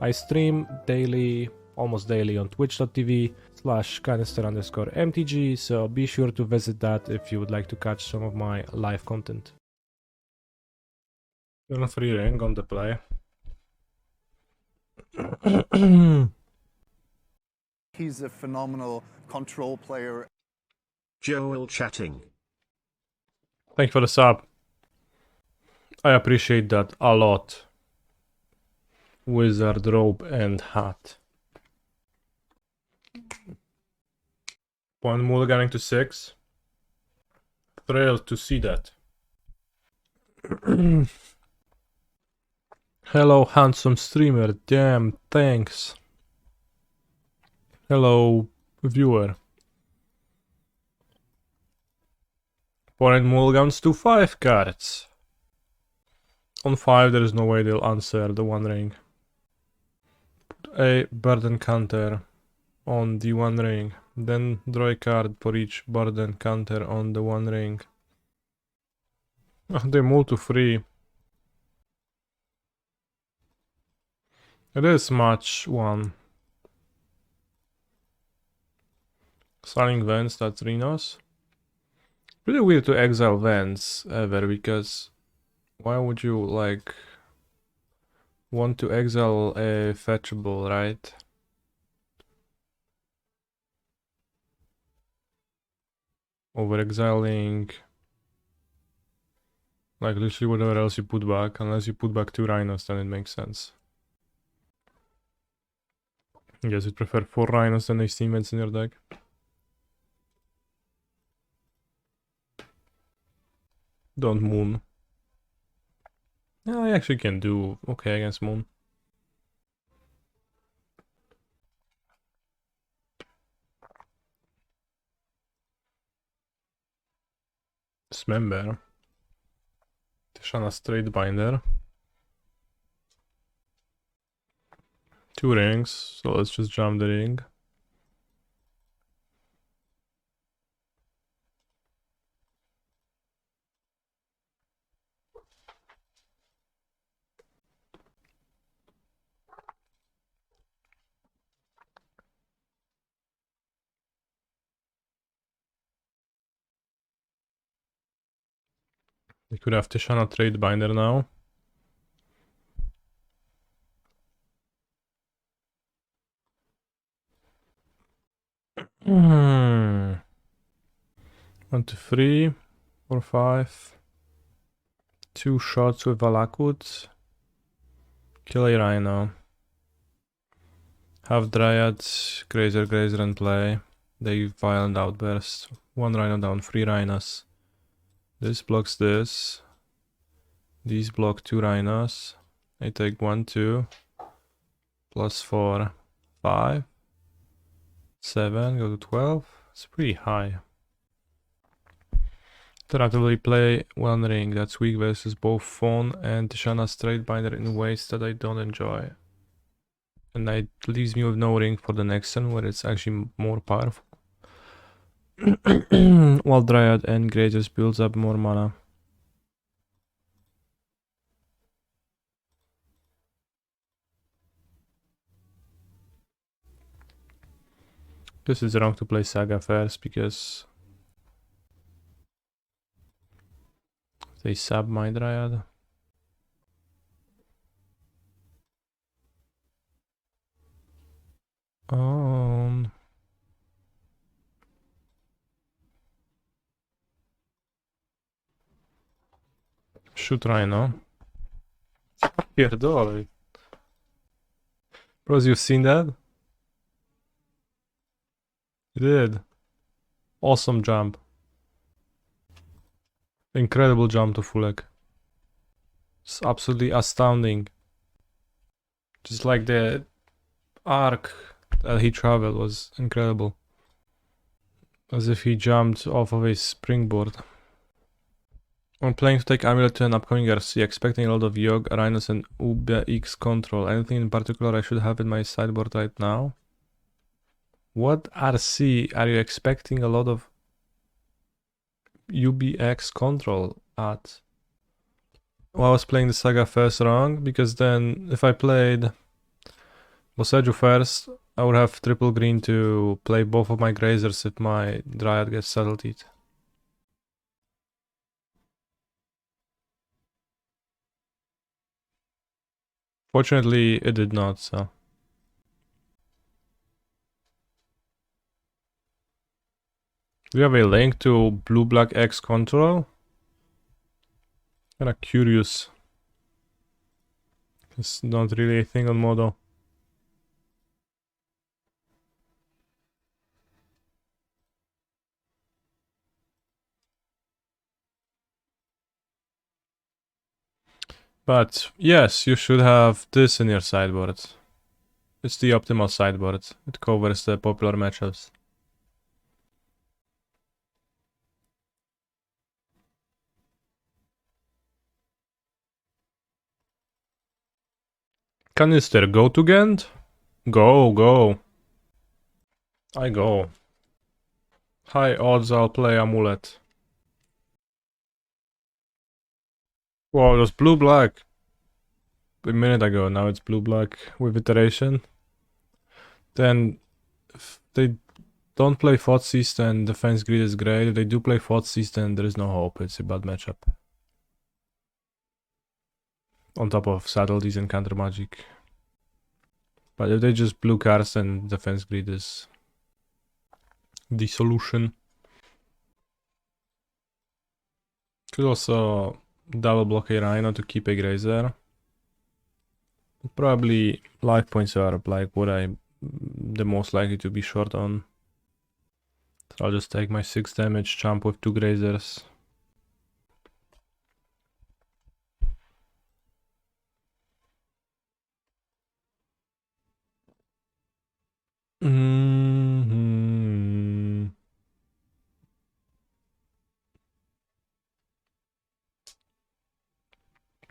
I stream daily, almost daily on twitch.tv/canister_mtg, so be sure to visit that if you would like to catch some of my live content. Turn free ring on the play. He's a phenomenal control player. Joel chatting. Thank you for the sub. I appreciate that a lot. Wizard robe and hat. One mulliganing to 6. Thrilled to see that. Hello, handsome streamer. Damn, thanks. Hello, viewer. Opponent mulligans to 5 cards. On 5, there is no way they'll answer the One Ring. Put a burden counter on the One Ring. Then draw a card for each burden counter on the One Ring. They move to 3. It is match 1. Selling Vents, that's Rhinos. Pretty weird to exile Vents ever, because why would you like want to exile a fetchable, right? Over exiling like literally whatever else you put back, unless you put back 2 Rhinos, then it makes sense. I guess you'd prefer 4 Rhinos than 18 Vents in your deck. Don't Moon. Yeah, I actually can do okay against Moon. Dismember. Tishana Straight Binder. 2 rings, so let's just jump the ring. We could have Tishana Trade Binder now. Hmm. 1, 2, 3, 4, 5. 2 shots with Valakut. Kill a Rhino. Have Dryad, Grazer and play. They Violent Outburst. 1 Rhino down, 3 Rhinos. This blocks this. These block 2 Rhinos. I take 1, 2. Plus 4, 5. 7, go to 12. It's pretty high. Alternatively play 1 ring. That's weak versus both Fawn and Tishana Straight Binder in ways that I don't enjoy. And that leaves me with no ring for the next turn, where it's actually more powerful. While Dryad and Grazer builds up more mana. This is wrong to play Saga first, because they sub my Dryad. Shoot Rhino. Pierdolę. Bros, you've seen that? You did. Awesome jump. Incredible jump to Fulek. It's absolutely astounding. Just like the arc that he traveled was incredible. As if he jumped off of a springboard. I'm planning to take Amulet to an upcoming RC, expecting a lot of Yogg, Rhinos and Ube X control. Anything in particular I should have in my sideboard right now? What RC are you expecting a lot of UBX control at? Well, I was playing the Saga first wrong, because then if I played Boseiju first. I would have triple green to play both of my Grazers if my Dryad gets settled it. Fortunately, it did not, so. Do you have a link to blue-black X control? Kinda curious. It's not really a thing on Modo. But yes, you should have this in your sideboard. It's the optimal sideboard. It covers the popular matchups. Canister, go to Ghent? Go. I go. High odds I'll play Amulet. Wow, it was blue-black a minute ago, now it's blue-black with iteration. Then if they don't play Thoughtseize, then defense grid is great. If they do play Thoughtseize, then there is no hope. It's a bad matchup. On top of subtleties and counter magic. But if they just blue cards, then defense grid is the solution. Could also double block a Rhino to keep a Grazer. Probably life points are like what I'm the most likely to be short on. So I'll just take my 6 damage, jump with 2 Grazers.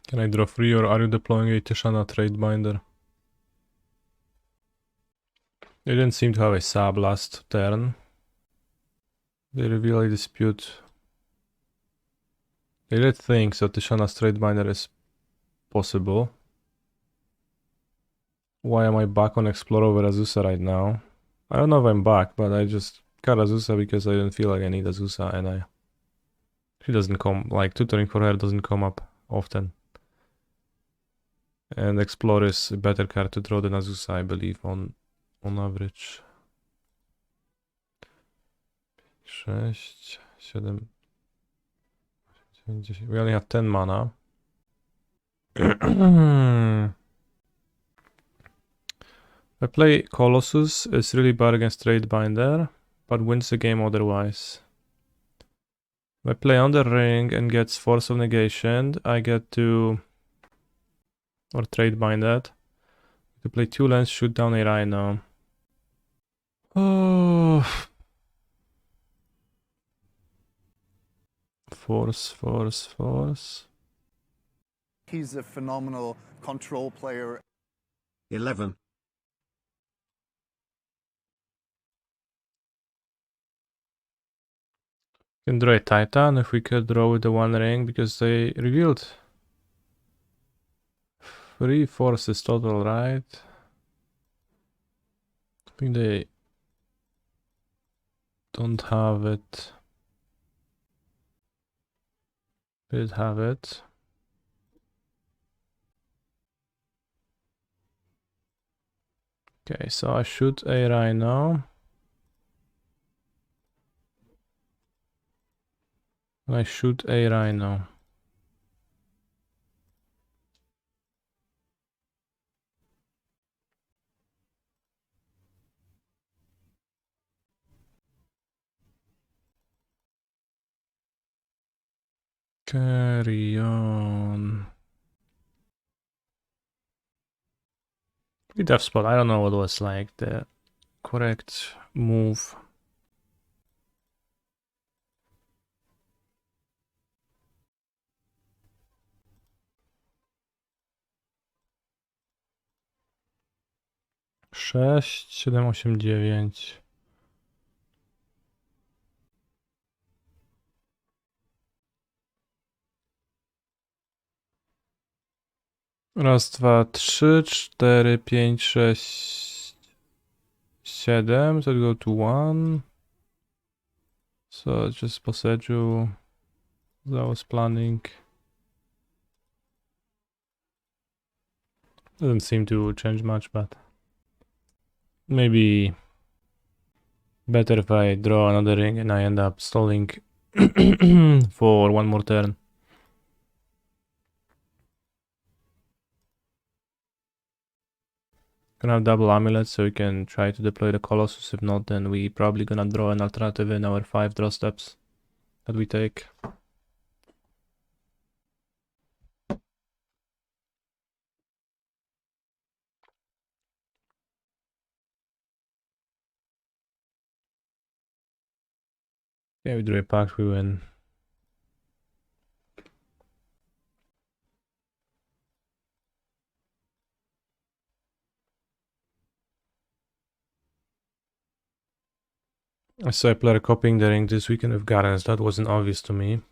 Can I draw 3 or are you deploying a Tishana trade binder? They didn't seem to have a sub last turn. They reveal a dispute. They did think so Tishana's trade binder is possible. Why am I back on Explore over Azusa right now? I don't know if I'm back, but I just got Azusa because I didn't feel like I need Azusa and she doesn't come, like tutoring for her doesn't come up often. And Explore is a better card to draw than Azusa, I believe, on average. 6, 7, 9, 10. We only have 10 mana. I play Colossus, it's really bad against Trade Binder, but wins the game otherwise. If I play Under Ring and gets Force of Negation, I get to... or Trade Bind that. To play 2 lands, shoot down a Rhino. Oh... Force. He's a phenomenal control player. 11. Can draw a Titan if we could draw with the 1 ring because they revealed 3 forces total, right? I think they don't have it. They did have it. Okay, so I shoot a Rhino. I shoot a Rhino. Carry on. Pretty tough spot. I don't know what was like the correct move. Sześć, 7, 8, 9. Raz, dwa, trzy, cztery, pięć, sześć, siedem. So go to one. So just Boseiju. That was planning. Doesn't seem to change much, but maybe better if I draw another ring and I end up stalling for one more turn. Gonna have double amulets so we can try to deploy the Colossus. If not, then we probably gonna draw an alternative in our 5 draw steps that we take. Yeah, we drew a Pact, we win. I saw a player copying the ring this weekend with Gardens. That wasn't obvious to me.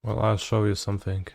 Well, I'll show you something.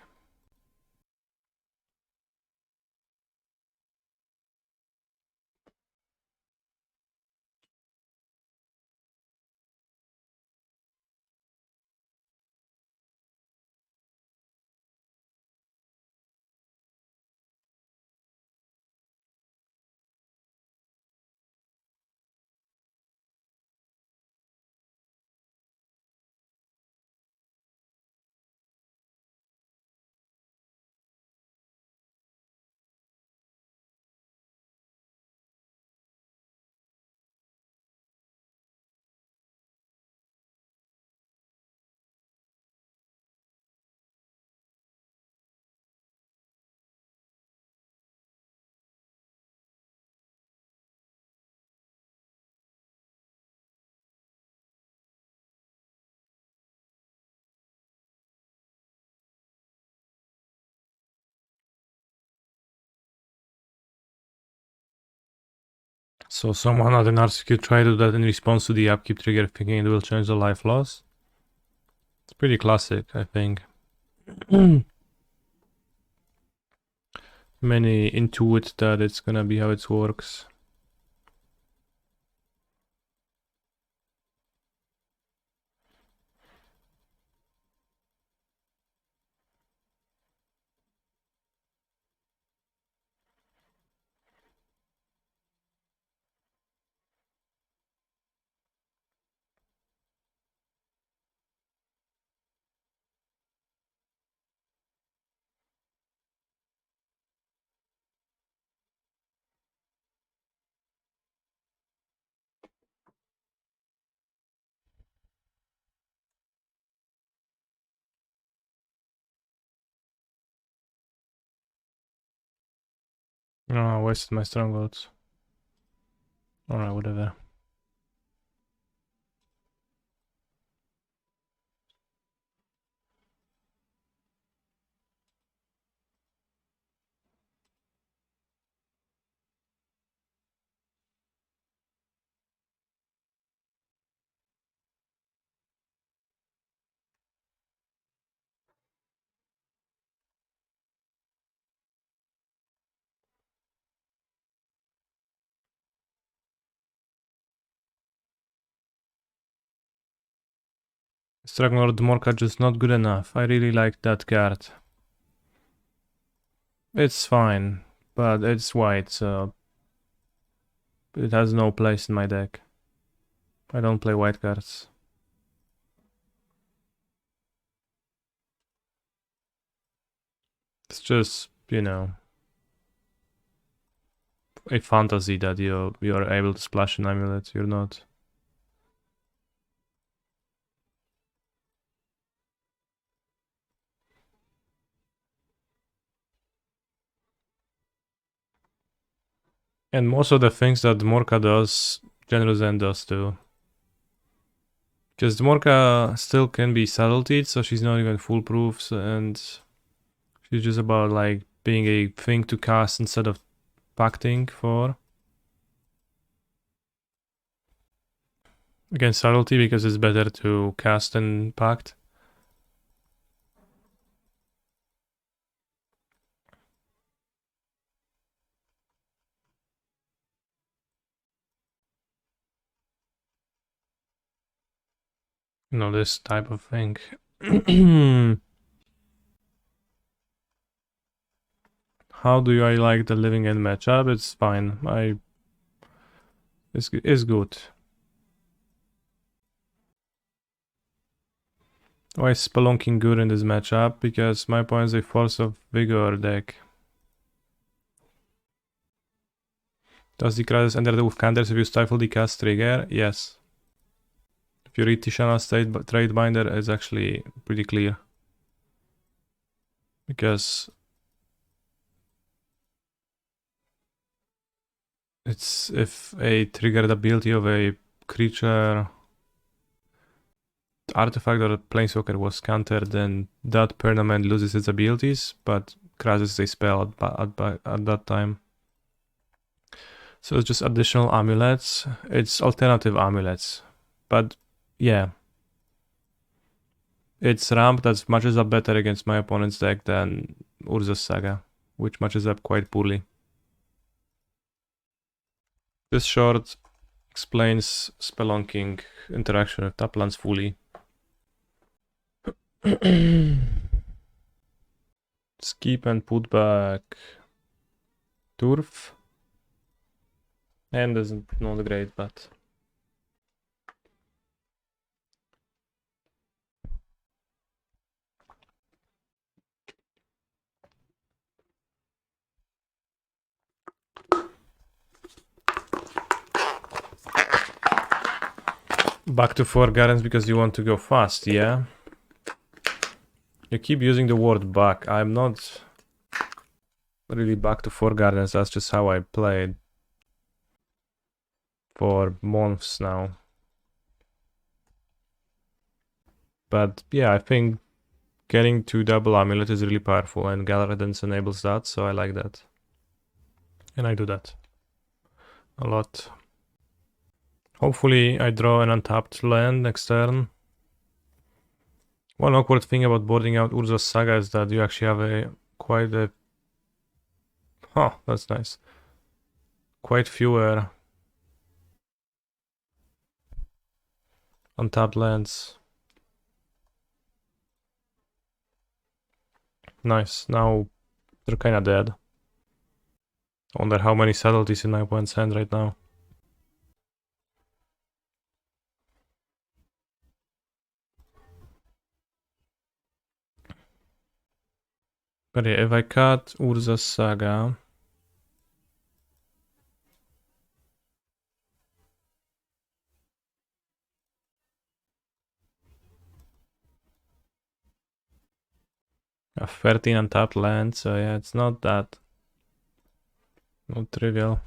So someone at an RCQ tried to do that in response to the upkeep trigger, thinking it will change the life loss. It's pretty classic, I think. Many intuit that it's gonna be how it works. Oh, I wasted my strongholds. Alright, whatever. Strugglord Morka just not good enough. I really like that card. It's fine, but it's white, so it has no place in my deck. I don't play white cards. It's just, you know, a fantasy that you're able to splash an amulet. You're not. And most of the things that Morka does, Generous Ent does too. Because Morka still can be subtletied, so she's not even foolproof, and she's just about like being a thing to cast instead of pacting for. Again, subtlety because it's better to cast than pact. You know, this type of thing. How do I like the living end matchup? It's fine. It's good. Why is Spelunking good in this matchup? Because my opponent is a Force of Vigor deck. Does the crisis enter with counters if you stifle the cast trigger? Yes. If you read Tishana's trade binder, it's actually pretty clear. Because it's if a triggered ability of a creature, artifact or planeswalker was countered, then that permanent loses its abilities, but crashes a spell at that time. So it's just additional amulets. It's alternative amulets. But yeah. It's ramp that matches up better against my opponent's deck than Urza's Saga, which matches up quite poorly. This short explains Spelunking interaction with tap lands fully. Skip and put back Turf. And isn't not great, but back to 4 gardens because you want to go fast, yeah? You keep using the word back. I'm not really back to 4 gardens, that's just how I played for months now. But yeah, I think getting 2 double amulet is really powerful, and Galradens enables that, so I like that. And I do that a lot. Hopefully I draw an untapped land next turn. One awkward thing about boarding out Urza's Saga is that you actually have quite a... Huh, that's nice. Quite fewer untapped lands. Nice, now they're kinda dead. I wonder how many subtleties in my opponent's hand right now. But yeah, if I cut Urza's Saga... A 13 untapped land, so yeah, it's not that... not trivial.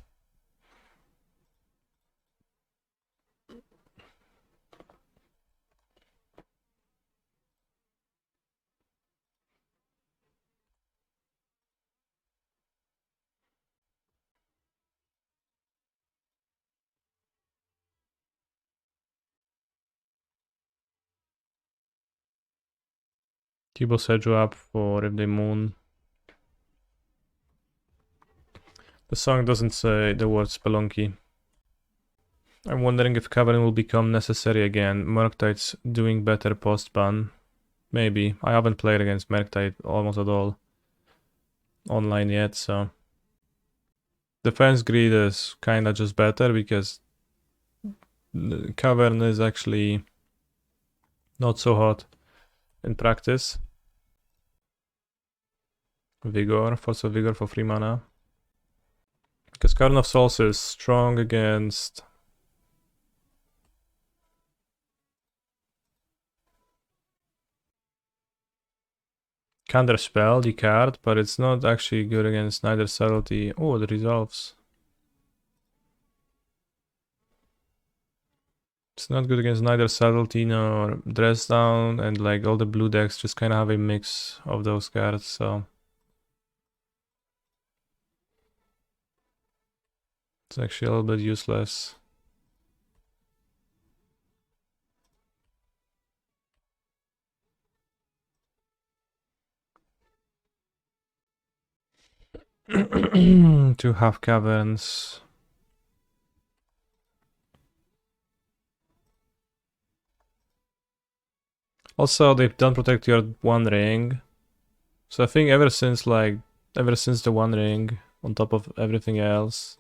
Boseiju up for If They Moon. The song doesn't say the word Spelunky. I'm wondering if Cavern will become necessary again. Murktide doing better post-ban. Maybe. I haven't played against Murktide almost at all online yet, so... Defense Greed is kinda just better because Cavern is actually not so hot in practice. Vigor, Force of Vigor for 3 mana. Because Cavern of Souls is strong against... Counterspell, the card, but it's not actually good against neither subtlety... Oh, the resolves. It's not good against neither subtlety nor dress down, and like all the blue decks just kind of have a mix of those cards, so... It's actually a little bit useless. Two half caverns. Also, they don't protect your One Ring. So I think ever since the One Ring, on top of everything else,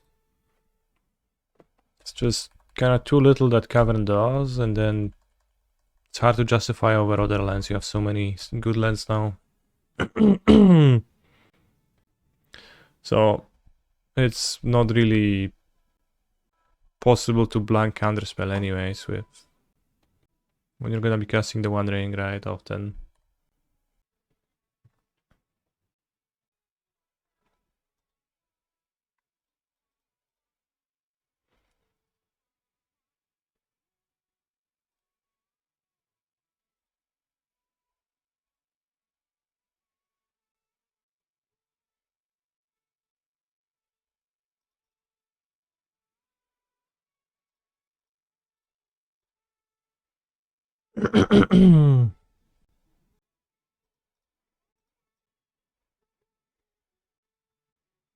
it's just kind of too little that Cavern does, and then it's hard to justify over other lands. You have so many good lands now. So it's not really possible to blank counterspell anyways with when you're gonna be casting the One Ring, right, often.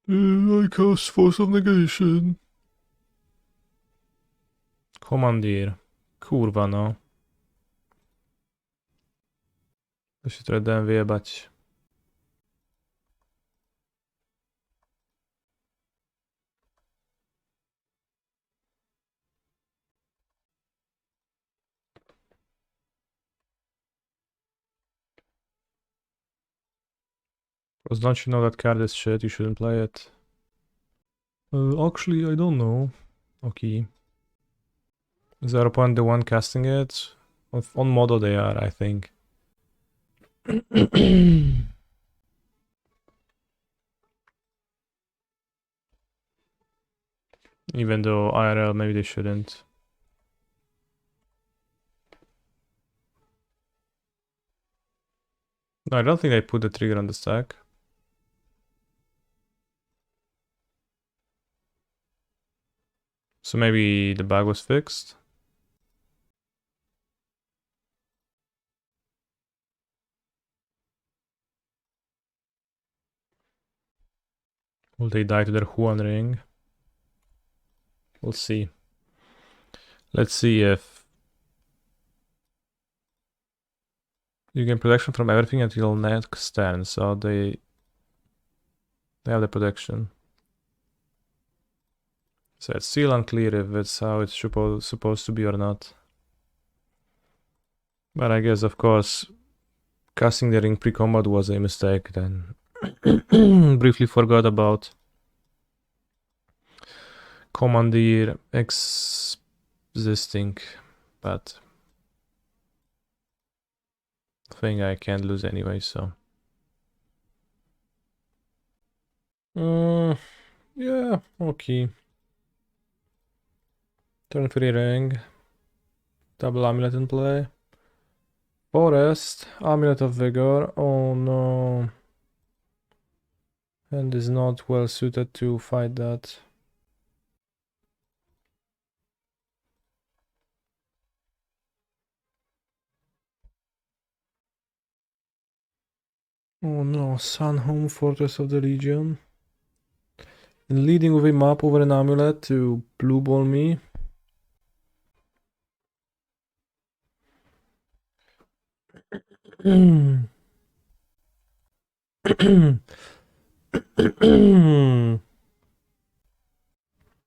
I cast Force of Negation. Commandeer. Kurwa no. To się trochę dałem wyjebać. Because don't you know that card is shit, you shouldn't play it. Actually, I don't know. Okay. Is our opponent the one casting it? On Modo they are, I think. Even though IRL maybe they shouldn't. No, I don't think they put the trigger on the stack. So maybe the bag was fixed. Will they die to their Huan Ring? We'll see. Let's see if you gain protection from everything until next turn, so they have the protection. So it's still unclear if it's how it's supposed to be or not. But I guess, of course, casting the ring pre-combat was a mistake, then briefly forgot about Commandeer existing, but thing I can't lose anyway, so. Yeah, okay. Turn 3 ring. Double amulet in play. Forest. Amulet of Vigor. Oh no. Hand is not well suited to fight that. Oh no, Sunhome, Fortress of the Legion. And leading with a map over an amulet to blue ball me.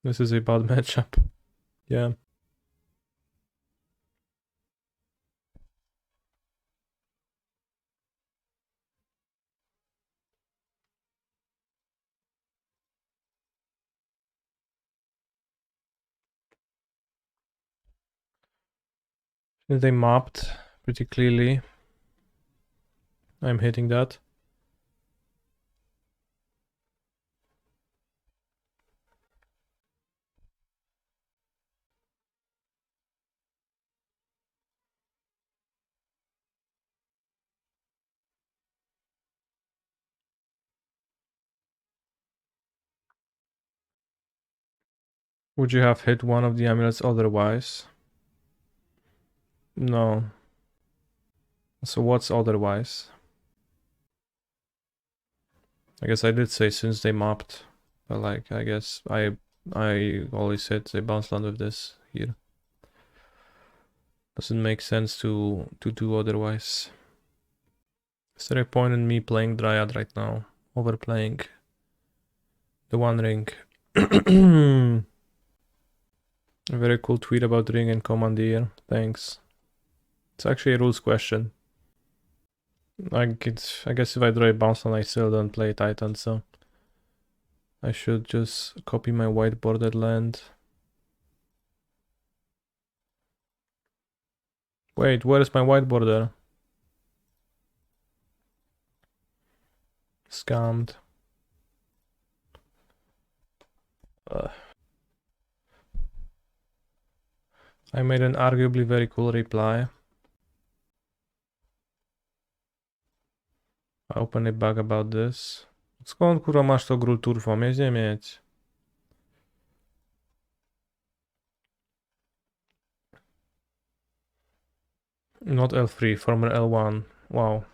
This is a bad matchup. Yeah. They mapped pretty clearly. I'm hitting that. Would you have hit one of the amulets otherwise? No. So what's otherwise? I guess I did say since they mapped, but like I guess I always said they bounce land with this here. Doesn't make sense to do otherwise. Is there a point in me playing Dryad right now? Overplaying the One Ring. A very cool tweet about Ring and Commandeer. Thanks. It's actually a rules question. I guess if I draw a bounce on, I still don't play Titan, so I should just copy my white bordered land. Wait, where is my white border? Scammed. I made an arguably very cool reply. I open a bug about this. Skąd kurwa masz to Gruul Turfa? Mieć nie mieć. Not L3, former L1. Wow.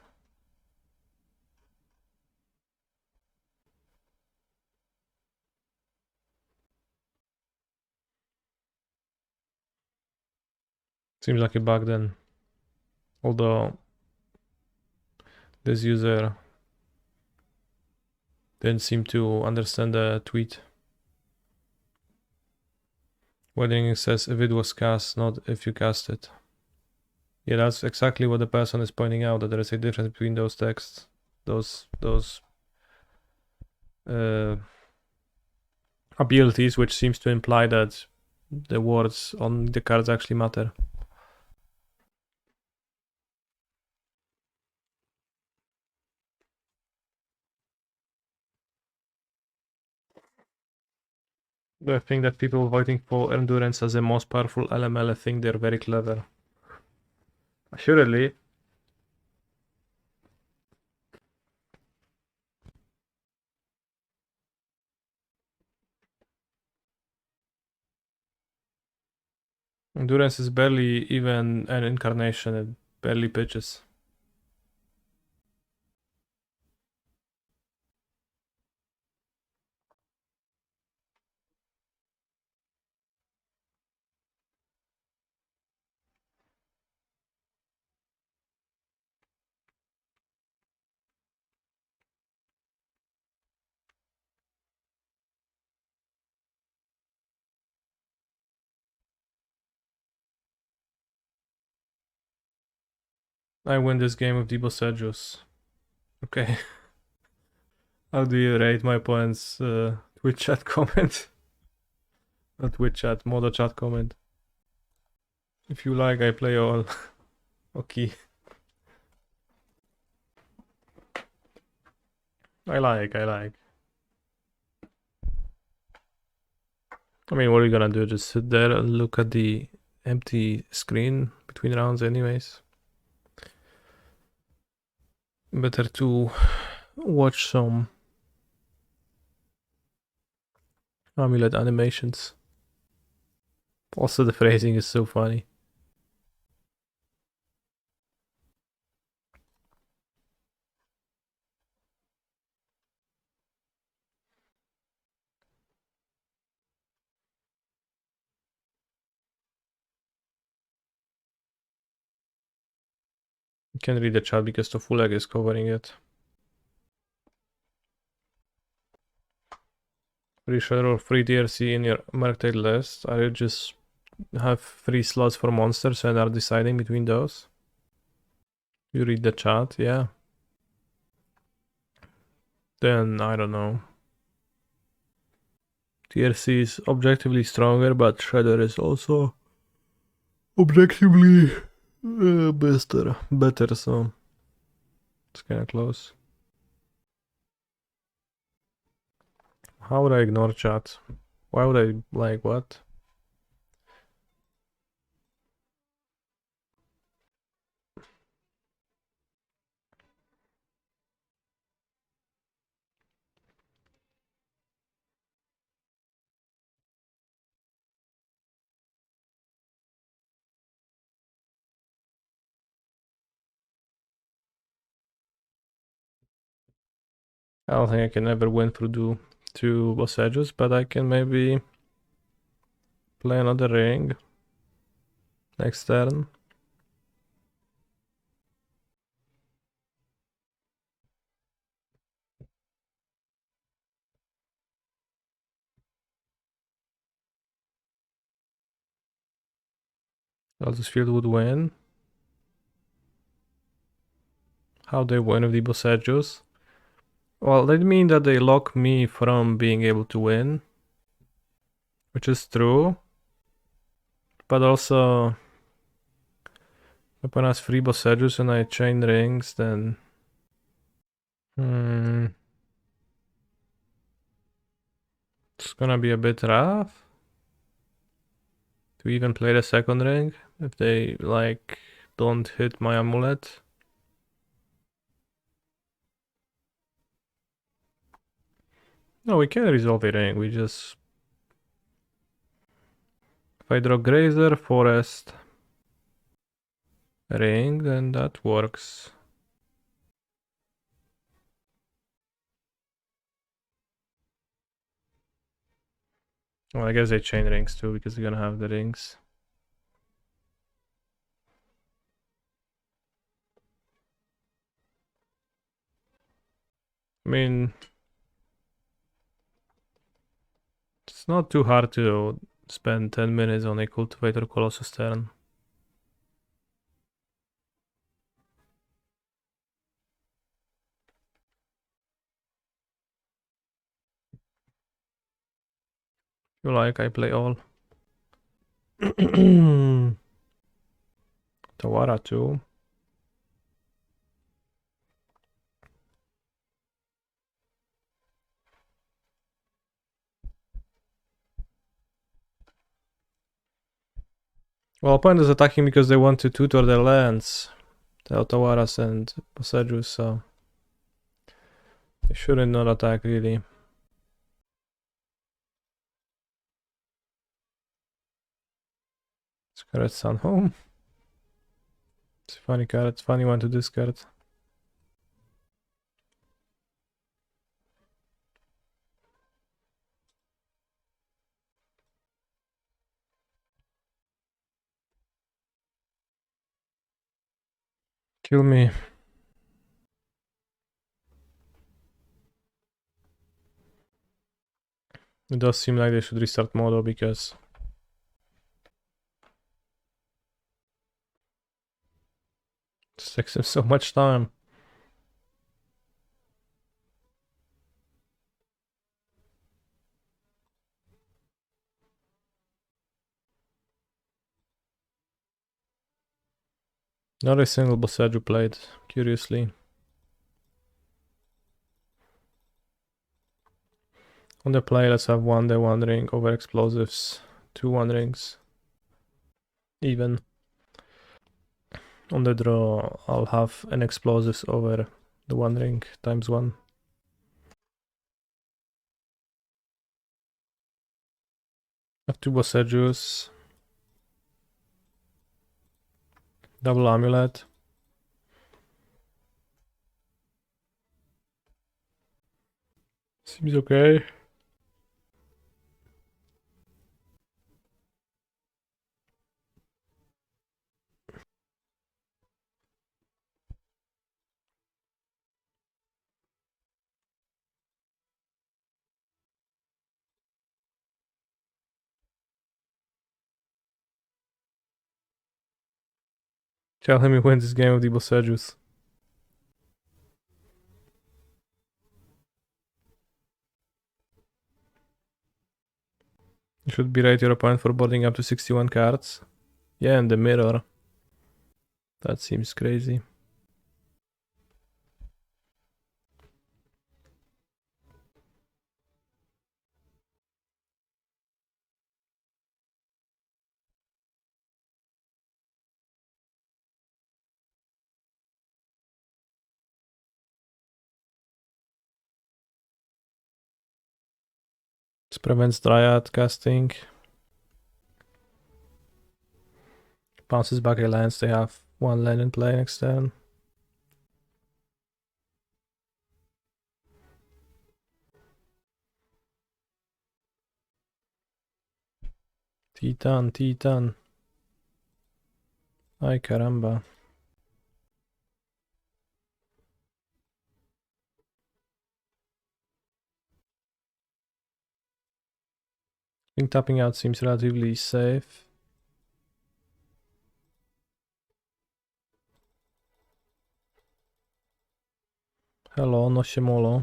Seems like a bug then. Although this user didn't seem to understand the tweet. Wedding says if it was cast, not if you cast it. Yeah, that's exactly what the person is pointing out, that there is a difference between those texts. Those abilities, which seems to imply that the words on the cards actually matter. I think that people voting for endurance as the most powerful LML, I think they're very clever. Assuredly. Endurance is barely even an incarnation, it barely pitches. I win this game with the Boseijus. Okay. How do you rate my opponent's Twitch chat comment? Not Twitch chat, Modo chat comment. If you like, I play all. Okay. I like. I mean, what are you gonna do? Just sit there and look at the empty screen between rounds anyways? Better to watch some Amulet animations. Also, the phrasing is so funny. You can read the chat because the full egg is covering it. Free share or free DRC in your Merctide list? Are you just have free slots for monsters and are deciding between those? You read the chat, yeah. Then I don't know. TRC is objectively stronger, but Shredder is also objectively better, so it's kinda close. How would I ignore chat? Why would I, like, what? I don't think I can ever win through two boss edges, but I can maybe play another ring next turn. Elder's Field would win. How they win with the Boseijus? Well, that means that they lock me from being able to win, which is true. But also, if opponent has 3 Boseijus and I chain rings, then it's gonna be a bit rough to even play the second ring if they like don't hit my amulet. No, we can resolve a ring. We just, if I draw Grazer, Forest, ring, then that works. Well, I guess they chain rings too because they're gonna have the rings. I mean, it's not too hard to spend 10 minutes on a Cultivator Colossus turn. If you like, I play all. Tawara too. Well, opponent is attacking because they want to tutor their lands. The Otawaras and Boseiju, so they shouldn't not attack really. Discard Sunhome. It's a funny card, funny one to discard. Kill me. It does seem like they should restart Modo because it takes them so much time. Not a single Boseiju played, curiously. On the play, let's have 1 ring over explosives, 2 1 rings. Even. On the draw, I'll have an explosives over the 1 ring times 1. I have 2 Boseijus. Double Amulet. Seems okay. Tell him he wins this game with the Boseijus. You should berate your opponent for boarding up to 61 cards. Yeah, and the mirror. That seems crazy. This prevents Dryad casting. Bounces back a lands, they have 1 land in play next turn. Titan, Titan. Ay caramba. I think tapping out seems relatively safe. Hello, no siemolo.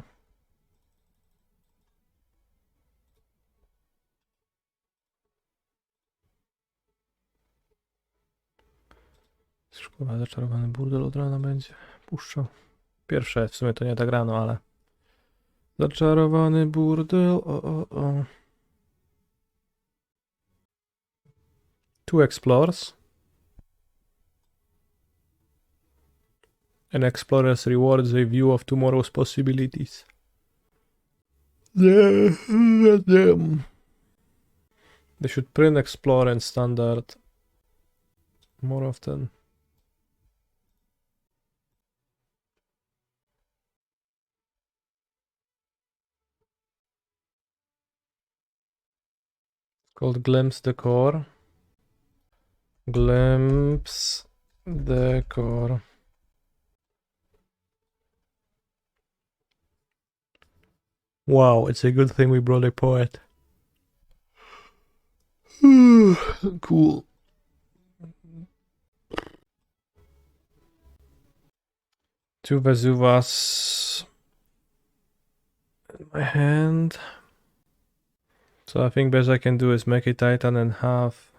Szkoda, zaczarowany burdel od rana będzie puszczał. Pierwsze, w sumie to nie tak rano, ale... Zaczarowany burdel, o. Two explores. An explorer's rewards a view of tomorrow's possibilities. Damn. They should print explore and standard more often. Called Glimpse Decor. Glimpse Decor. Wow, it's a good thing we brought a poet. Cool. Two Vesuvas in my hand. So I think best I can do is make a Titan and have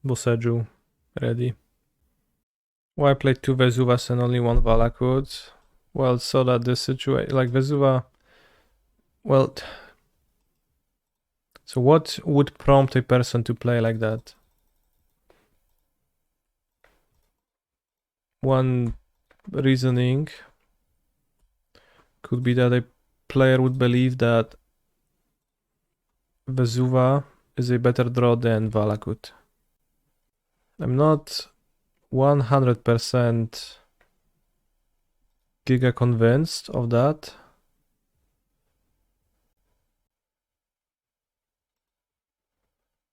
Boseiju ready. Why I played two Vesuvas and only one Valakut? Well, so that this situation, like Vesuva, well, so what would prompt a person to play like that? One reasoning could be that a player would believe that Vesuva is a better draw than Valakut. I'm not 100% giga convinced of that.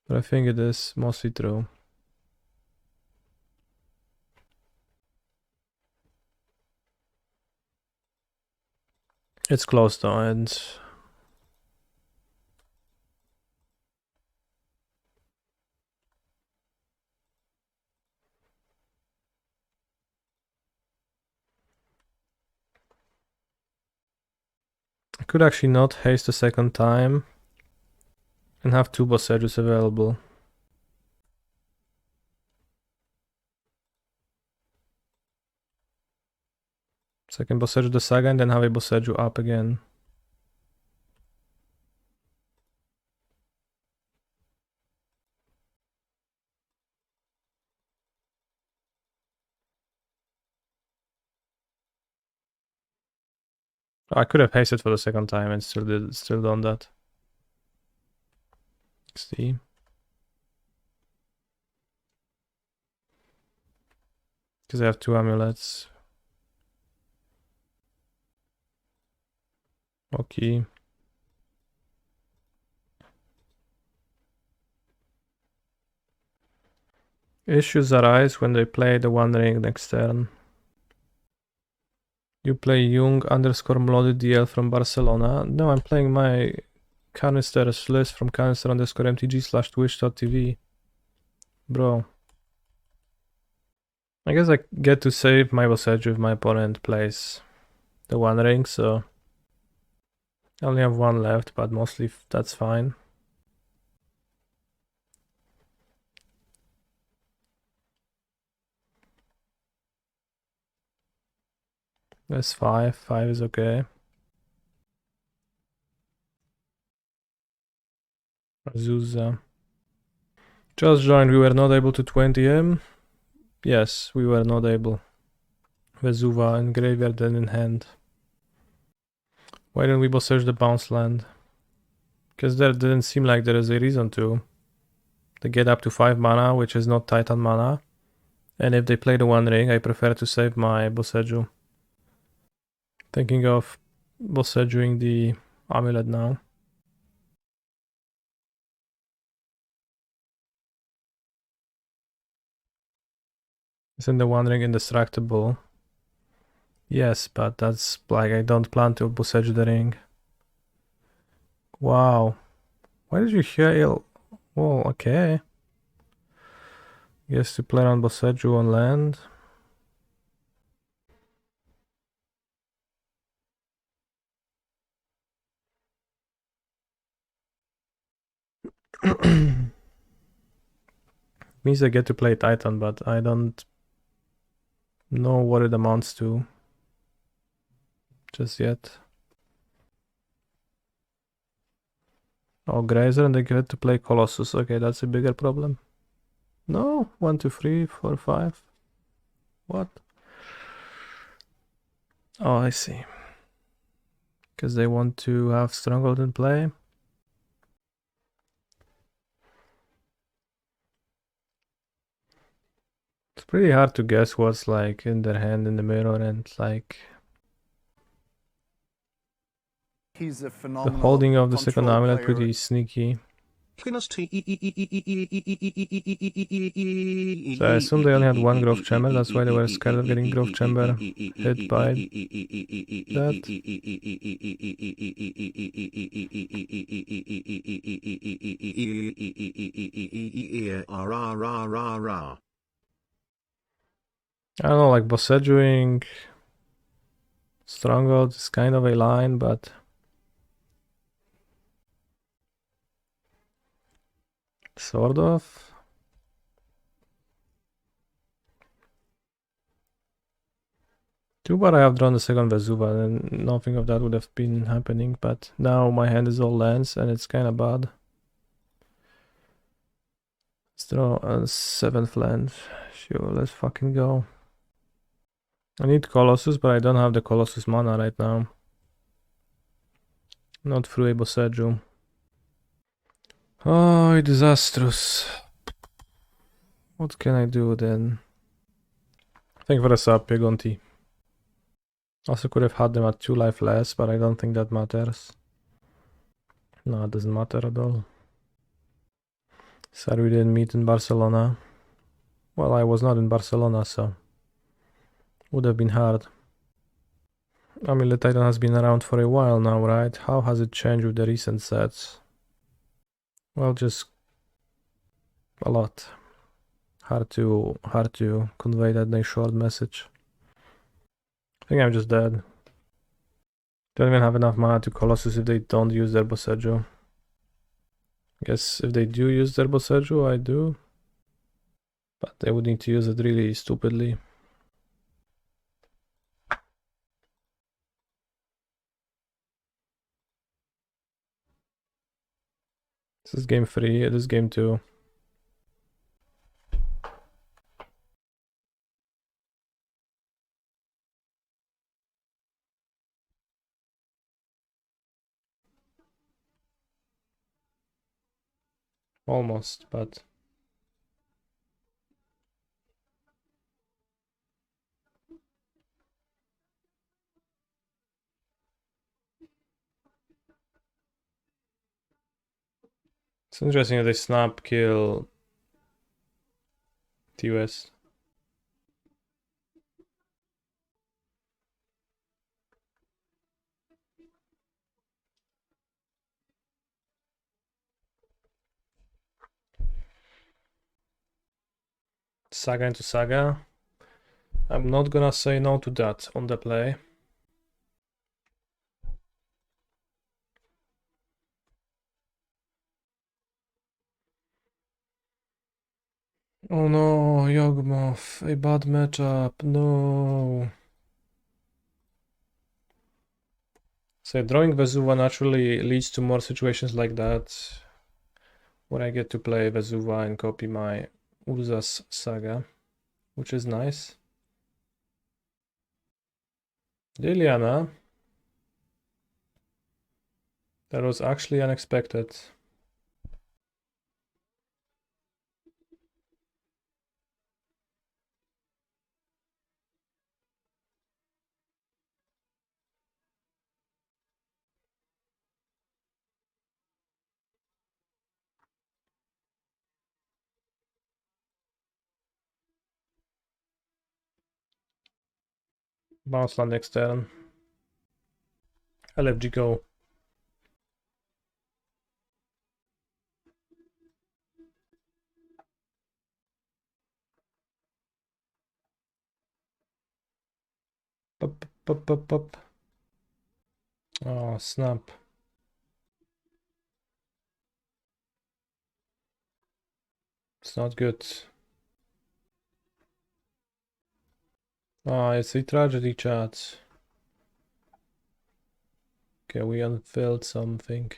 But I think it is mostly true. It's close though, and I could actually not haste a second time and have two Boseijus available. Second Boseiju the Saga and then have a Boseiju up again. I could have hasted for the second time and still done that. See. Because I have two amulets. Okay. Issues arise when they play the One Ring next turn. You play Jung _ Mlody DL from Barcelona. No, I'm playing my Canisters list from Canister _ MTG/Twitch.tv. Bro. I guess I get to save my Boseiju if my opponent plays the One Ring, so I only have one left, but mostly that's fine. That's 5. 5 is okay. Urza. Just joined. We were not able to 20 him. Yes, we were not able. Vesuva in graveyard then in hand. Why don't we Boseiju the bounce land? Because there didn't seem like there is a reason to. They get up to 5 mana, which is not Titan mana. And if they play the One Ring, I prefer to save my Boseiju. Thinking of Boseijuing the Amulet now. Isn't the One Ring indestructible? Yes, but that's like I don't plan to Boseiju the ring. Wow. Why did you heal? Oh, okay. Guess to play on Boseiju on land. Means I get to play Titan, but I don't know what it amounts to just yet. Oh, Grazer, and they get to play Colossus. Okay, that's a bigger problem. No, 1, 2, 3, 4, 5. What? Oh, I see. Because they want to have Stronghold in play. It's pretty hard to guess what's like in their hand in the mirror, and like He's a the phenomenal holding of the second control amulet player. pretty sneaky. So I assume they only had one growth chamber, that's why they were scared of getting growth chamber hit by that. I don't know, like Boseijuing Stronghold is kind of a line, but sort of. Too bad I have drawn the second Vesuva, and nothing of that would have been happening, but now my hand is all lands and it's kinda bad. Let's draw a 7th land. Sure, let's fucking go. I need Colossus, but I don't have the Colossus mana right now. Not through a Boseiju. Oh, disastrous. What can I do then? Thank you for the sub, Pigonti. Also could have had them at 2 life less, but I don't think that matters. No, it doesn't matter at all. Sorry we didn't meet in Barcelona. Well, I was not in Barcelona, so would have been hard. Amulet Titan has been around for a while now, right? How has it changed with the recent sets? Well, just a lot. Hard to convey that in a short message. I think I'm just dead. Don't even have enough mana to Colossus if they don't use their Boseiju. Guess if they do use their Boseiju, I do. But they would need to use it really stupidly. This is game 3, it is game 2. Almost, but... It's interesting that they snap kill TUS. Saga into Saga. I'm not gonna say no to that on the play. Oh no, Yawgmoth, a bad matchup, no. So drawing Vesuva naturally leads to more situations like that, where I get to play Vesuva and copy my Urza's Saga, which is nice. Liliana. That was actually unexpected. Bounce land next turn. LFG go. Pop, pop, pop, pop. Oh, snap. It's not good. Ah, it's a tragedy, chat. Okay, we unfilled something.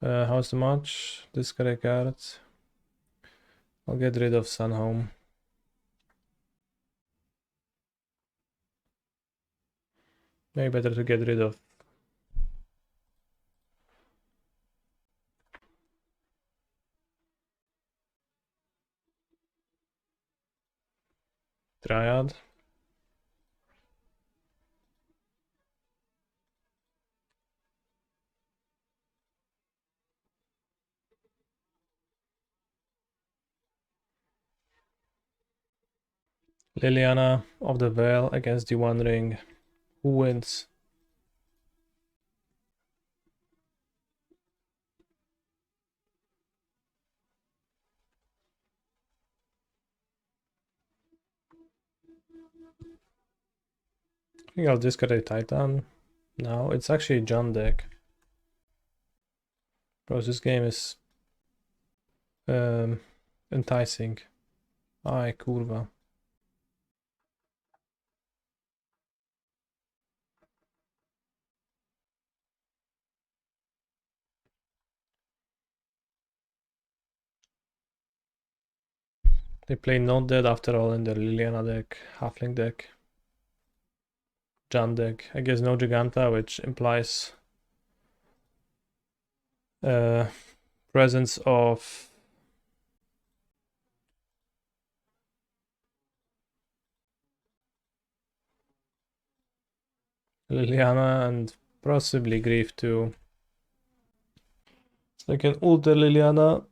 How's the match? Discard a card. I'll get rid of Sunhome. Maybe better to get rid of. Dryad. Liliana of the Veil against the One Ring. Who wins? I think I'll discard a Titan. No, it's actually a John deck. Bros, this game is enticing. Ay, kurwa. They play Not Dead after all in their Liliana deck, Halfling deck, Jan deck. I guess no Giganta, which implies presence of Liliana and possibly Grief too. So I can alter Liliana.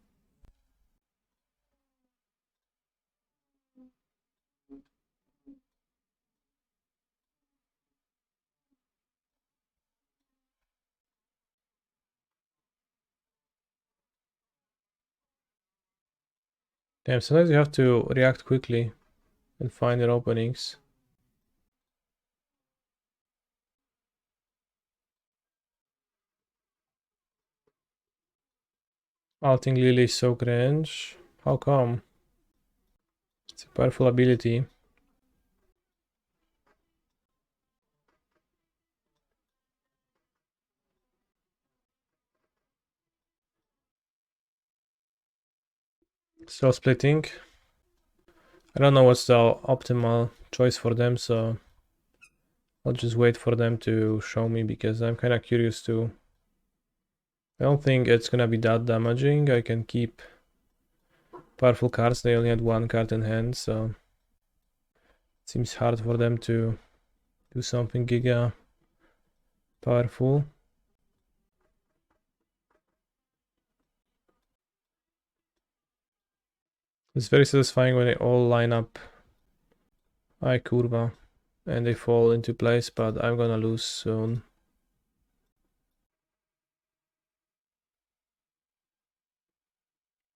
Damn, sometimes you have to react quickly and find their openings. Alting Lily is so cringe. How come? It's a powerful ability. Still splitting. I don't know what's the optimal choice for them, so I'll just wait for them to show me because I'm kind of curious too. I don't think it's gonna be that damaging. I can keep powerful cards. They only had one card in hand, so it seems hard for them to do something giga powerful. It's very satisfying when they all line up. Ay kurwa. And they fall into place, but I'm gonna lose soon.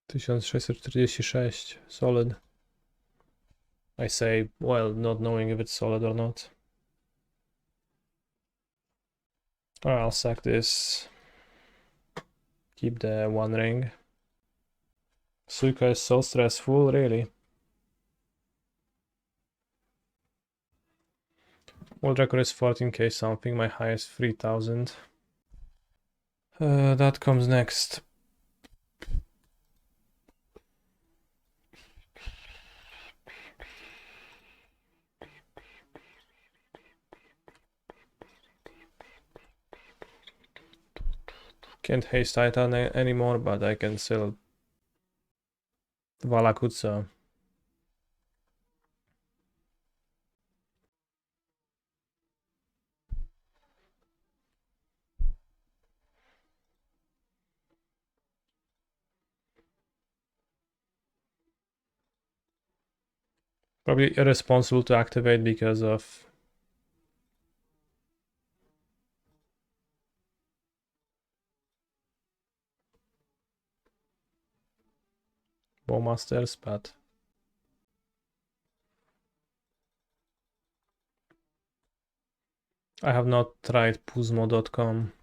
$1646. Solid. I say, well, not knowing if it's solid or not. Alright, I'll sack this. Keep the One Ring. Suika is so stressful, really. World record is 14k something, my highest 3000. That comes next. Can't haste Titan anymore, but I can still Valakut, so probably irresponsible to activate because of Bowmasters, but I have not tried Puzmo.com.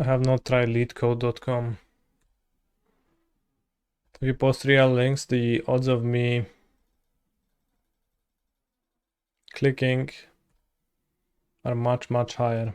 I have not tried leadcode.com. If you post real links, the odds of me clicking are much, much higher.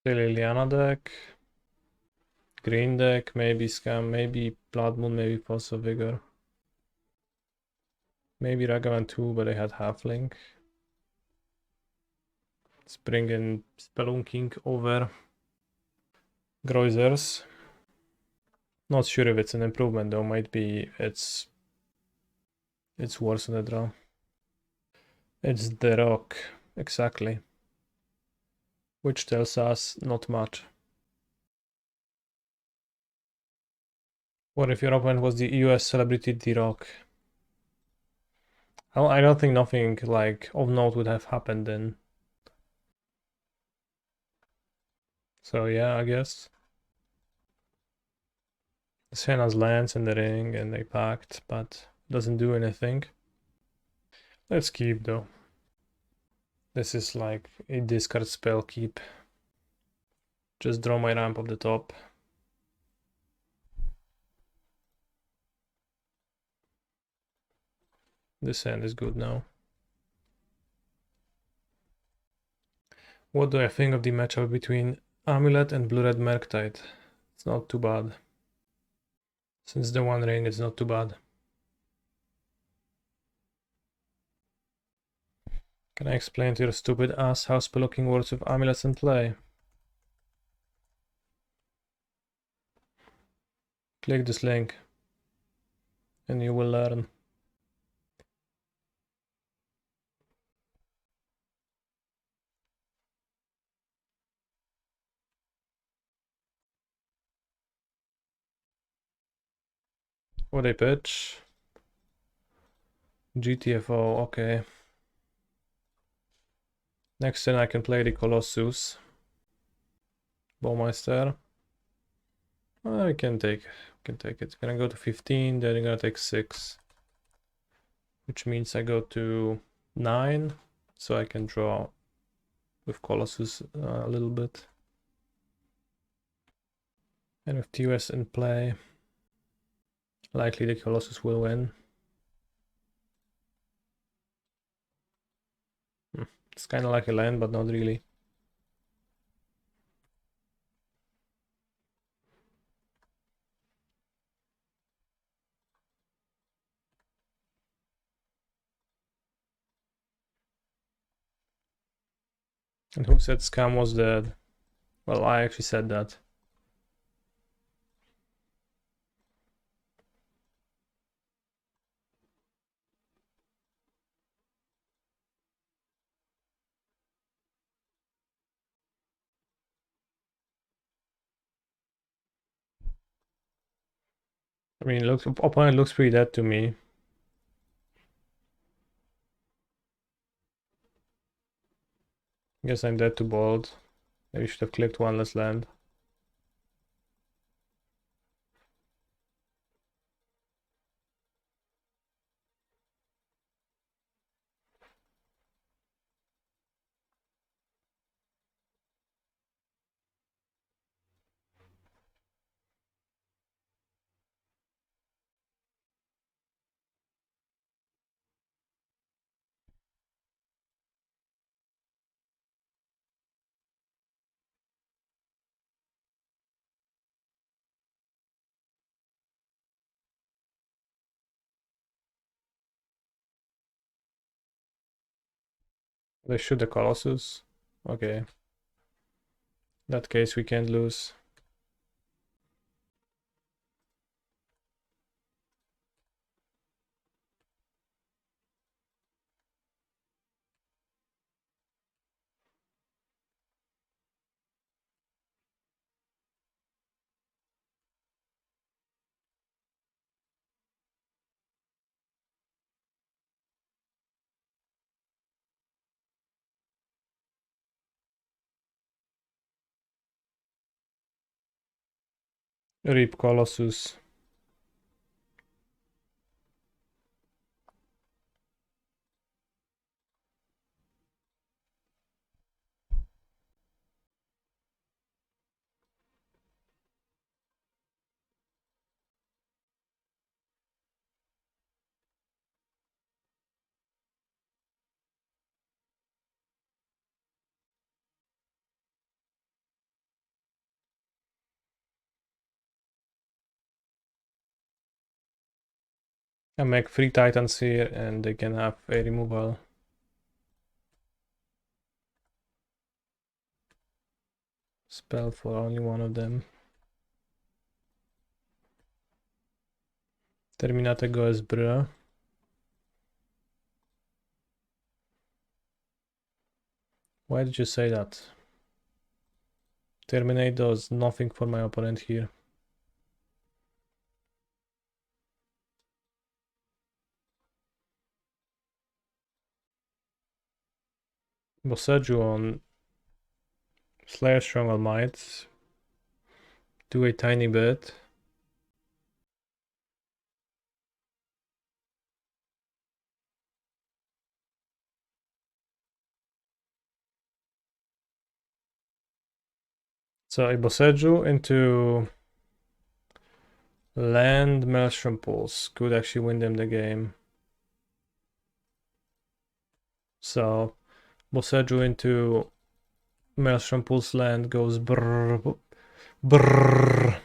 The Liliana deck. Green deck, maybe Scam, maybe Blood Moon, maybe Pulse of Vigor. Maybe Ragavan 2, but they had Halfling. Let's bring in Spelunking over Grazers. Not sure if it's an improvement though, might be it's worse than the draw. It's the rock, exactly. Which tells us not much. What if your opponent was the US celebrity D-Rock? I don't think nothing like of note would have happened then. So yeah, I guess. Sen has lands in the ring and they pact, but doesn't do anything. Let's keep though. This is like a discard spell keep. Just draw my ramp up the top. This end is good now. What do I think of the matchup between Amulet and Blue-Red Merktide? It's not too bad. Since the One Ring, it's not too bad. Can I explain to your stupid ass how spelunking works with amulets in play? Click this link and you will learn. What they pitch? GTFO, okay. Next turn I can play the Colossus. Bowmeister. I can take it. Gonna go to 15, then I'm gonna take 6. Which means I go to 9, so I can draw with Colossus a little bit. And with TOS in play, likely the Colossus will win. It's kind of like a land, but not really. And who said Scam was dead? Well, I actually said that. I mean, opponent looks pretty dead to me. Guess I'm dead to bold. Maybe should have clicked one less land. They shoot the Colossus. Okay. In that case, we can't lose. Rip Colossus. I make 3 Titans here and they can have a removal. Spell for only one of them. Terminate goes bruh. Why did you say that? Terminate does nothing for my opponent here. Boseiju on Slayers Stronghold might do a tiny bit. So a Boseiju into land Maelstrom Pulse could actually win them the game. So Boseiju into Maelstrom Pulse land goes brrr, brrr.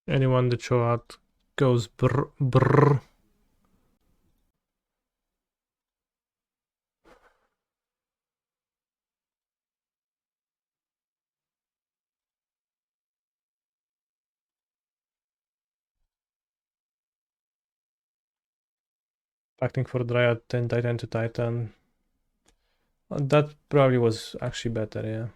Anyone that show out goes brr brr. Acting for Dryad 10 Titan to Titan. That probably was actually better, yeah.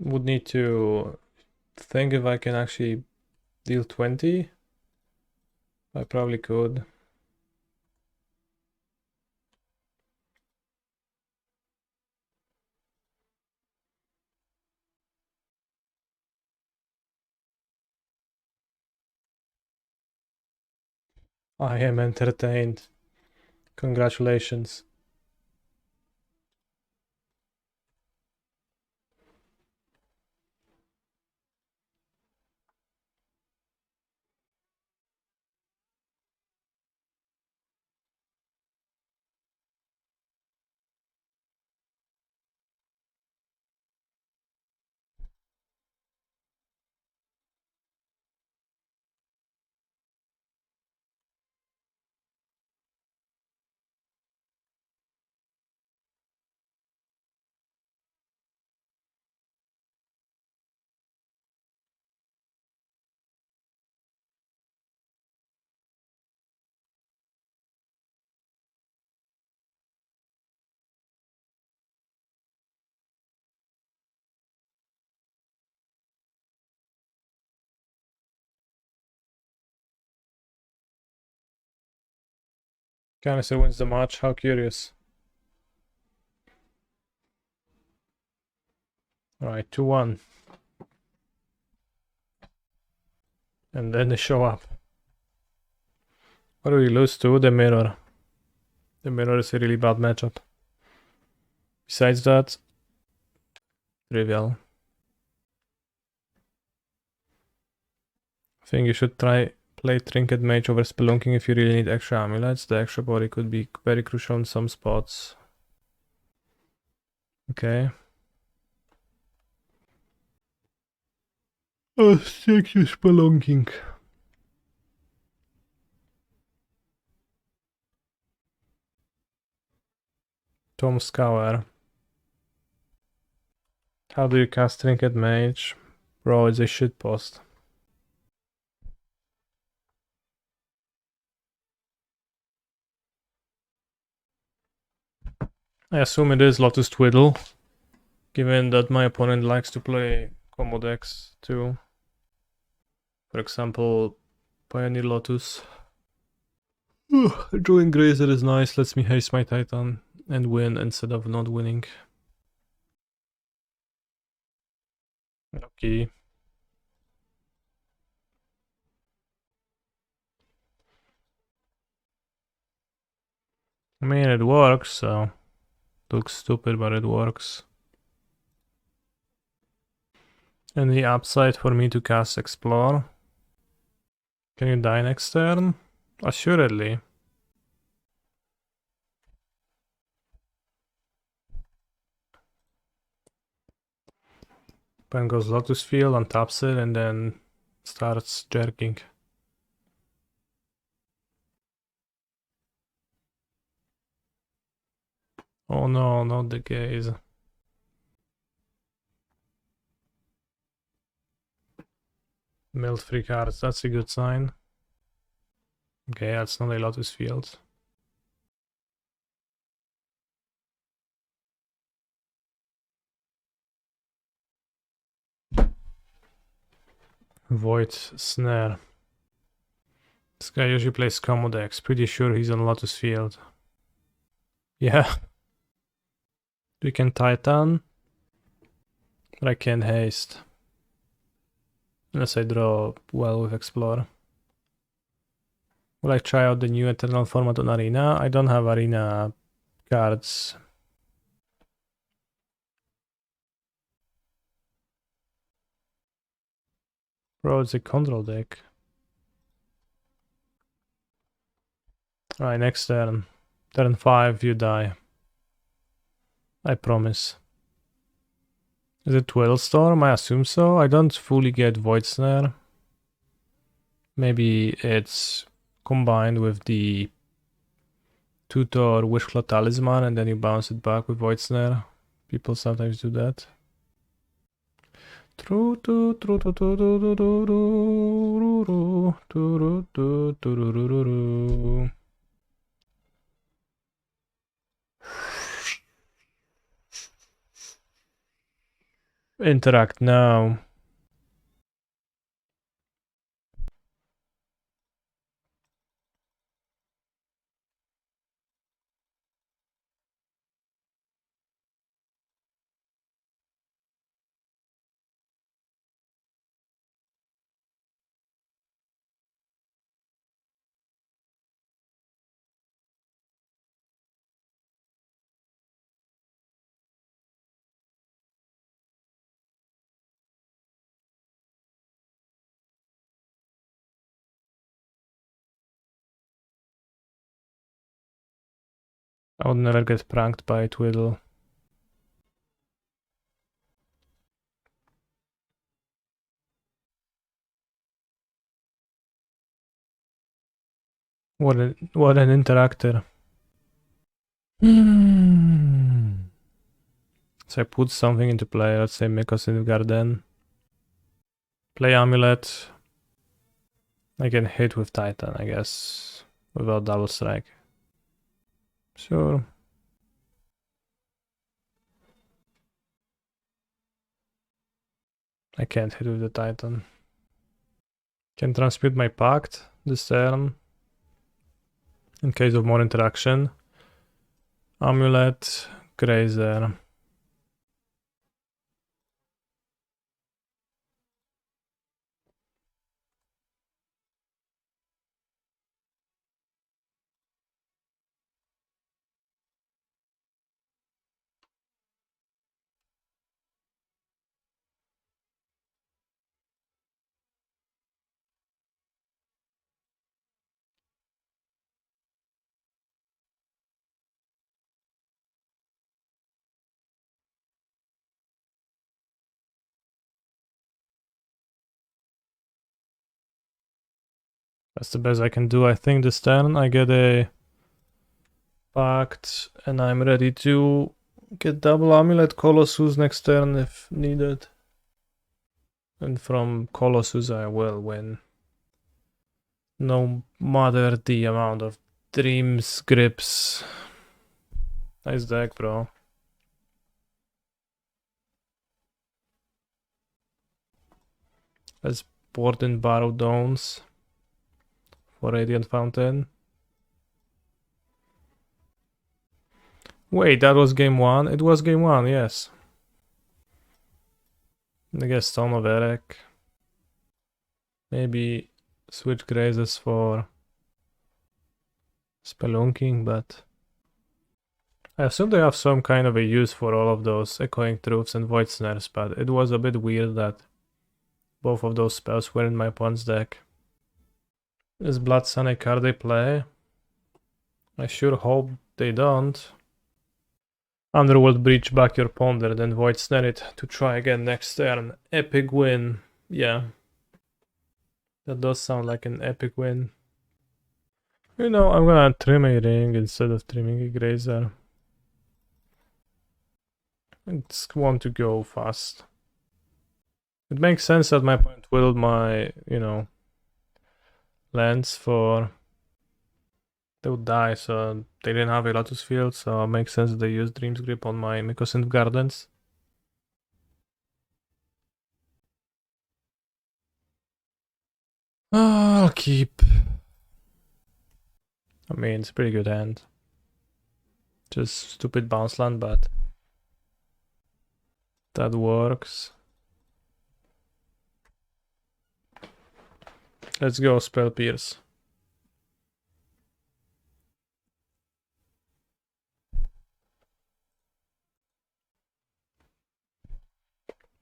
Would need to think if I can actually deal 20. I probably could. I am entertained. Congratulations. Canister wins the match, how curious. Alright, 2-1. And then they show up. What do we lose to? The mirror. The mirror is a really bad matchup. Besides that, trivial. I think you should try play Trinket Mage over Spelunking if you really need extra amulets. The extra body could be very crucial in some spots. Okay. I'll stick to Spelunking. Tom Scour. How do you cast Trinket Mage? Bro, it's a shitpost. I assume it is Lotus Twiddle, given that my opponent likes to play combo decks too. For example, Pioneer Lotus. Drawing Grazer is nice, lets me haste my Titan and win instead of not winning. Okay. I mean, it works, so... Looks stupid, but it works. And the upside for me to cast Explore. Can you die next turn? Assuredly. Pen goes Lotus Field, untaps it, and then starts jerking. Oh no, not the gaze. Milled 3 cards, that's a good sign. Okay, that's not a Lotus Field. Void Snare. This guy usually plays combo decks. Pretty sure he's on Lotus Field. Yeah. We can Titan. But I can't haste. Unless I draw well with Explore. Will I try out the new Eternal format on Arena? I don't have Arena cards. Bro, it's a control deck. Alright, next turn. Turn 5, you die. I promise. Is it Twiddle Storm? I assume so. I don't fully get Void Snare. Maybe it's combined with the Tutor Wishclaw Talisman and then you bounce it back with Void Snare. People sometimes do that. Interact now. I would never get pranked by Twiddle. What an interactor. So I put something into play, let's say Mycosynth Garden. Play Amulet. I can hit with Titan, I guess. Without double strike. Sure. I can't hit with the Titan. Can transmute my Pact this turn. in case of more interaction. Amulet, Grazer. That's the best I can do, I think, this turn. I get a Pact, and I'm ready to get double Amulet Colossus next turn if needed. And from Colossus I will win. No matter the amount of dreams, grips. Nice deck, bro. Let's board in Barrow Downs for Radiant Fountain. Wait, that was game 1? It was game 1, yes. I guess Stone of Erech. Maybe switch Grazes for Spelunking, but I assume they have some kind of a use for all of those Echoing Truths and Void Snares, but it was a bit weird that both of those spells were in my opponent's deck. Is Blood Sun a card they play? I sure hope they don't. Underworld Breach back your Ponder, then Void Snare it to try again next turn. Epic win. Yeah. That does sound like an epic win. You know, I'm gonna trim a ring instead of trimming a Grazer. I just want to go fast. It makes sense that my opponent willed my, you know, lands for... They would die, so they didn't have a Lotus Field, so it makes sense that they used Dream's Grip on my Mycosynth Gardens. I'll keep. I mean, it's a pretty good hand. Just stupid bounce land, but that works. Let's go Spell Pierce.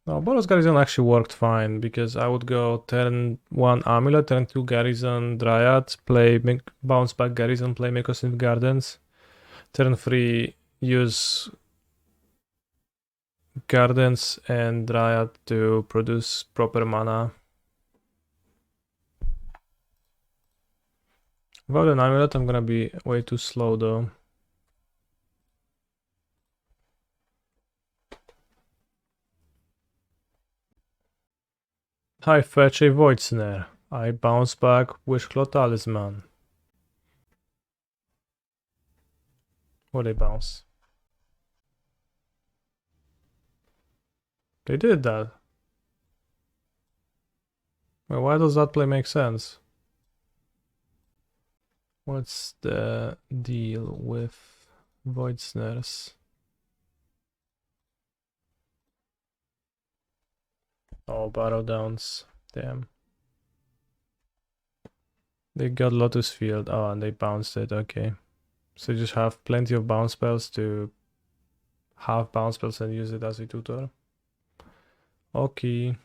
No, Boros Garrison actually worked fine because I would go turn 1 Amulet, turn 2 Garrison Dryad, play bounce back Garrison, play Mycosynth Gardens. Turn 3 use Gardens and Dryad to produce proper mana. Without an Amulet I'm gonna be way too slow though. I fetch a Void Snare. I bounce back Wishclaw Talisman. Or they bounce. They did that. Well, why does that play make sense? What's the deal with Void Snares? Oh, Barrow Downs. Damn. They got Lotus Field. Oh, and they bounced it. Okay. So you just have plenty of bounce spells to have bounce spells and use it as a tutor. Okay.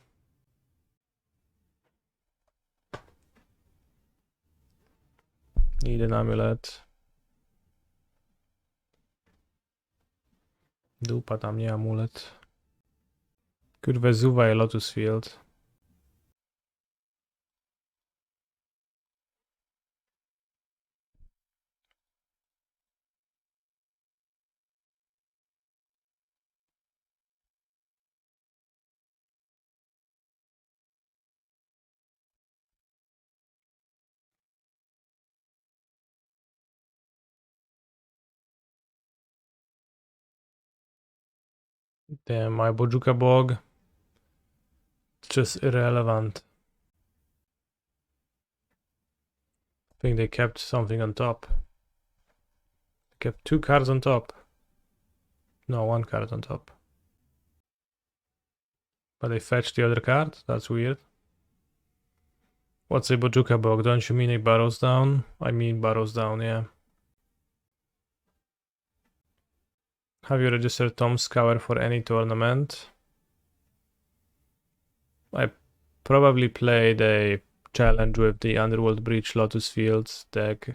Need an Amulet. Dupa tam nie Amulet. Could Vesuva a Lotus Field. Damn, my Bojuka Bog. Just irrelevant. I think they kept something on top. Kept 2 cards on top. No, 1 card on top. But they fetched the other card? That's weird. What's a Bojuka Bog? Don't you mean a Burrows Down? I mean Burrows Down, yeah. Have you registered Tom Scour for any tournament? I probably played a challenge with the Underworld Breach Lotus Fields deck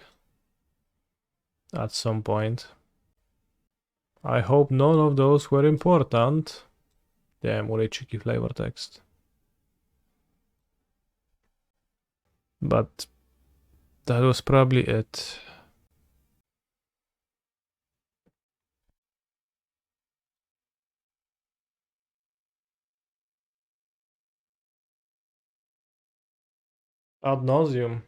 at some point. I hope none of those were important. Damn, what a cheeky flavor text. But that was probably it. Ad nauseum.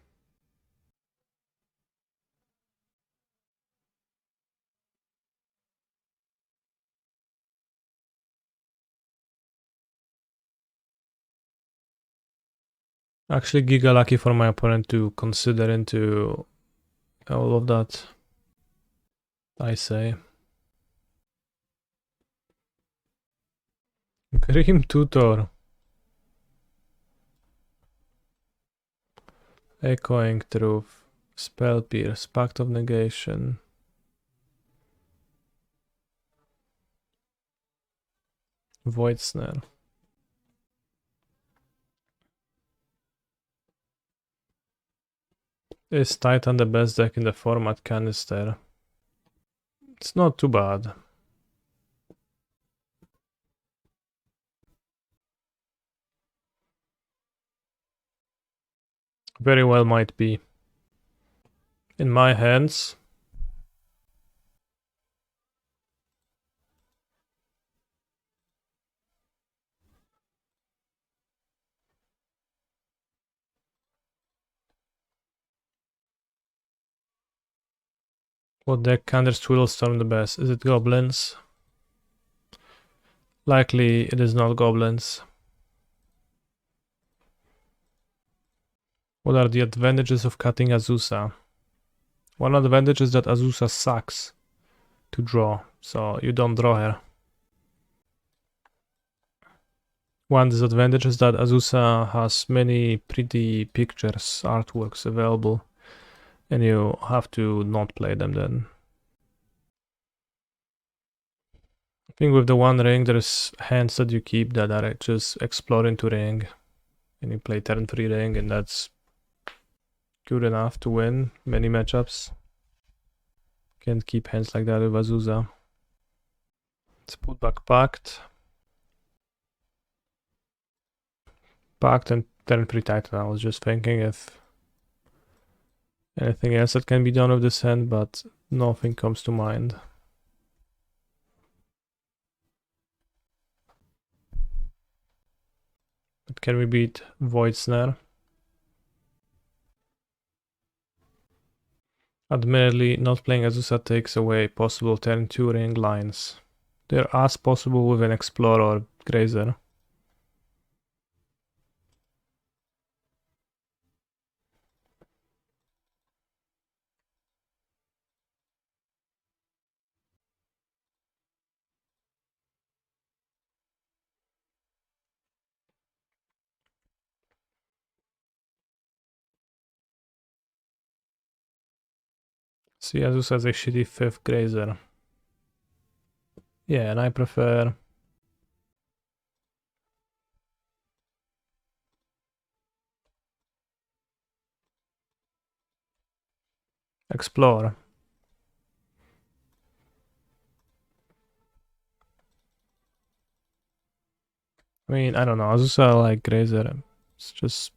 Actually, giga lucky for my opponent to consider into all of that, I say. Grim Tutor. Echoing Truth. Spell Pierce. Pact of Negation. Void Snare. Is Titan the best deck in the format canister? It's not too bad. Very well might be. In my hands. What deck counters Twillstorm the best? Is it Goblins? Likely it is not Goblins. What are the advantages of cutting Azusa? One advantage is that Azusa sucks to draw, so you don't draw her. One disadvantage is that Azusa has many pretty pictures, artworks available, and you have to not play them then. I think with the one ring there's hands that you keep that are just explore into ring, and you play turn 3 ring, and that's good enough to win many matchups. Can't keep hands like that with Azusa. Let's put back Pact. Pact and turn 3 Titan. I was just thinking if anything else that can be done with this hand, but nothing comes to mind. But can we beat Void Snare? Admittedly, not playing Azusa takes away possible turn 2 ring lines. They're as possible with an Explorer or Grazer. See, Azusa has a shitty 5th Grazer. Yeah, and I prefer Explorer. I mean, I don't know, Azusa I like Grazer. It's just...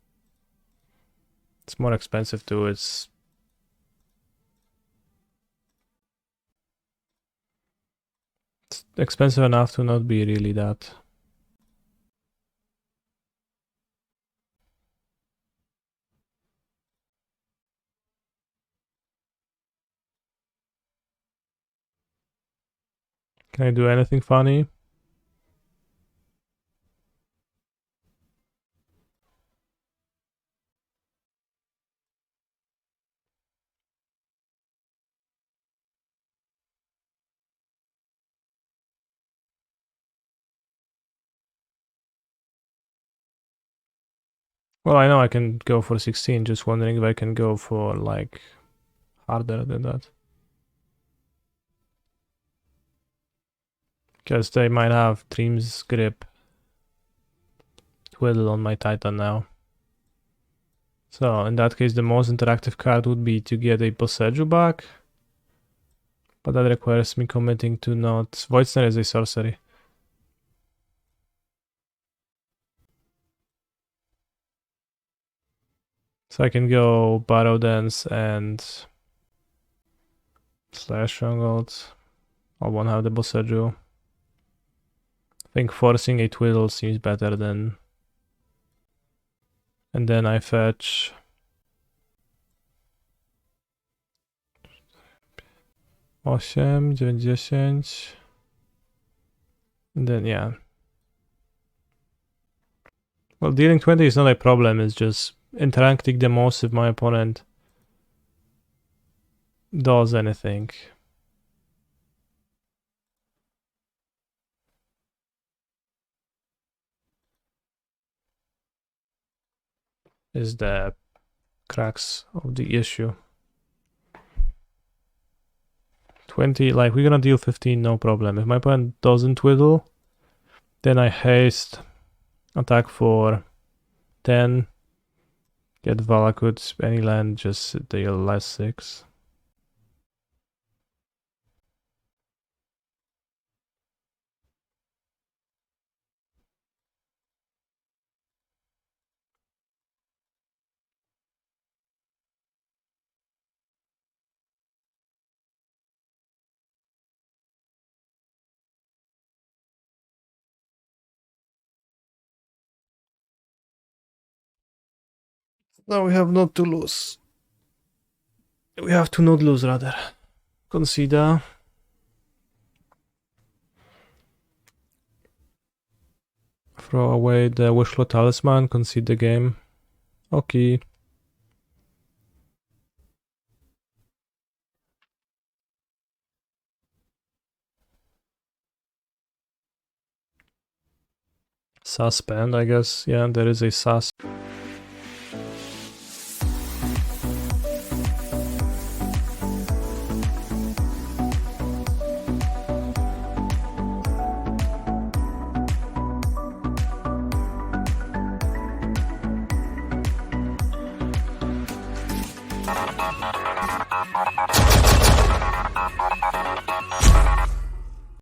it's more expensive too, it's expensive enough to not be really that. Can I do anything funny? Well, I know I can go for 16, just wondering if I can go for, like, harder than that. Because they might have Dream's Grip Twiddle on my Titan now. So, in that case, the most interactive card would be to get a Boseiju back. But that requires me committing to not... Void Snare is a sorcery. So I can go Barrow Dance and Slayers Stronghold. I won't have the Boseiju. I think forcing a Twiddle seems better than... And then I fetch... 8, 9, 10. And then, yeah. Well, dealing 20 is not a problem, it's just interacting the most if my opponent does anything. Is the crux of the issue. 20, like, we're gonna deal 15, no problem. If my opponent doesn't twiddle, then I haste, attack for 10, get Valakut, any land, just deal less 6. No, we have not to lose. We have to not lose, rather. Consider. Throw away the Wishful Talisman, concede the game. Okay. Suspend, I guess. Yeah, there is a sus.